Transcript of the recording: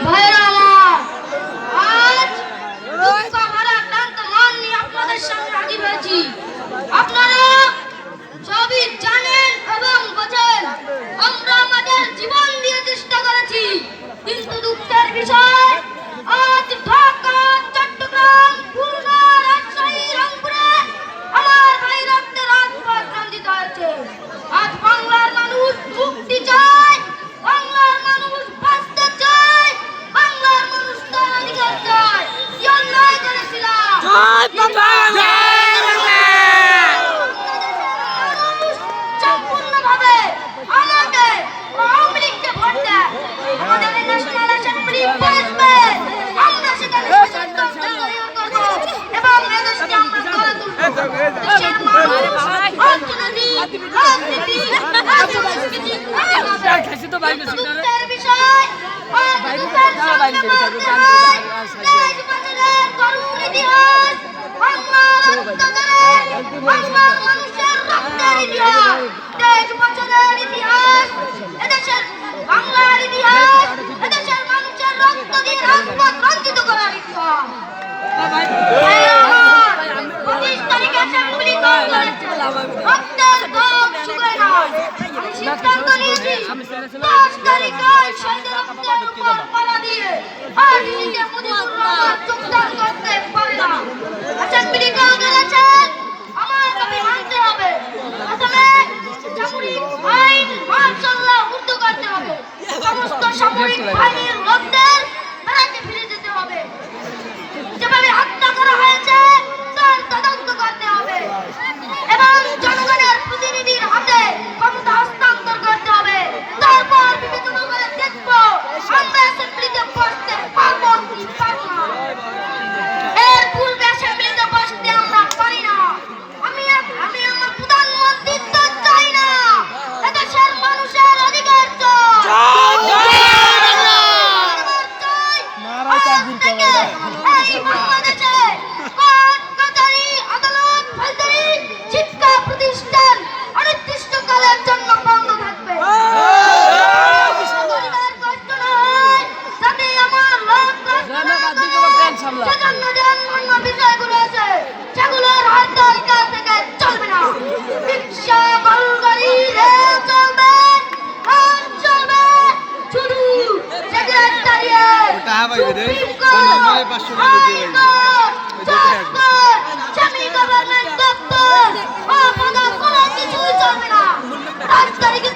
ভাইরা আমার, আজ দুঃখ ভরা ক্লান্ত মন নিয়ে আপনাদের সামনে হাজির হয়েছি। আপনারা সবই জানেন এবং বোঝেন আমরা আমাদের জীবন দিয়ে চেষ্টা করেছি, কিন্তু দুঃখের বিষয় আজ ঢাকা, চট্টগ্রাম, খুলনা, রাজশাহী, রংপুরে আমার ভাই রক্তে রাজপথ রঞ্জিত হয়েছে। আজ বাংলার মানুষ মুক্তি চায়, বাংলার মানুষ বাঁচতে চায়, বাংলার মানুষ তার অধিকার চায়। কি অন্যায় করেছিলাম সম্পূর্ণভাবে আমাকে আওয়ামী লীগকে ভোট দেয়। আমাদের ন্যাশনাল অ্যাসেম্বলি বসবে, আমরা সেখানে সিদ্ধান্ত গ্রহণ করব এবং এদেশকে আমরা গড়ে তুলব। দেশের মানুষ অর্থনীতি, রাজনীতি, রাজনীতি দুঃখের বিষয়, দুঃখের সঙ্গে বলতে হয়, দেশ বাঁচানোর করুণ ইতিহাস, বাংলার অত্যাচারের, বাংলার মানুষের রক্তের ইতিহাস, দেশ বাঁচানোর ইতিহাস, এদেশের বাংলার ইতিহাস, এদেশের মানুষের রক্ত দিয়ে রাজপথ রঞ্জিত করার ইতিহাস। 25 তারিখে অ্যাসেম্বলি রক্তের দাগ শুকায় না। আমি সিদ্ধান্ত নিয়েছি 10 তারিখে শহীদের রক্তের উপর পালা দিয়ে আর নিজে মুজিবুর রহমান যোগদান করতে পারে না। অ্যাসেম্বলি কাউকে গেছেন, আমার দাবি মানতে হবে। প্রথমে সামরিক আইন মার্শাল্লাহ উর্দু করতে হবে, সমস্ত সামরিক বাহিনীর লোকদের বেড়াতে ফিরে যেতে হবে, যেভাবে হত্যা করা হয়েছে তার তদন্ত করতে হবে এবং জনগণের প্রতিনিধির হাতে ক্ষমতা হস্তান্তর করতে হবে। তারপর বিবেচনা করে দেখব আমরা অ্যাসেম্বলিতে বসতে পারবো কি পারবো না। এর পূর্বে অ্যাসেম্বলিতে বসতে আমরা পারি না। আমি আমার প্রধানমন্ত্রিত্ব চাই না, এদেশের মানুষের অধিকার এই বাংলাদেশে কোর্ট, কাছারি, আদালত, ফৌজদারি, শিক্ষা প্রতিষ্ঠান অনির্দিষ্টকালের জন্য বন্ধ থাকবে। পরিবার কষ্ট না হয়, যাতে আমার লোক কষ্ট না করে, সেজন্য যে অন্যান্য বিষয়গুলো আছে সেগুলোর হয়তো অধিকার থেকে চলবে না। রিক্সা, গরুগাড়ি, রেল চলবে, ট্রাম চলবে, শুধু secretariat, supreme court, high court, judge court, semi government দপ্তর ও কোনো কিছুই চলবে না। 10 তারিখে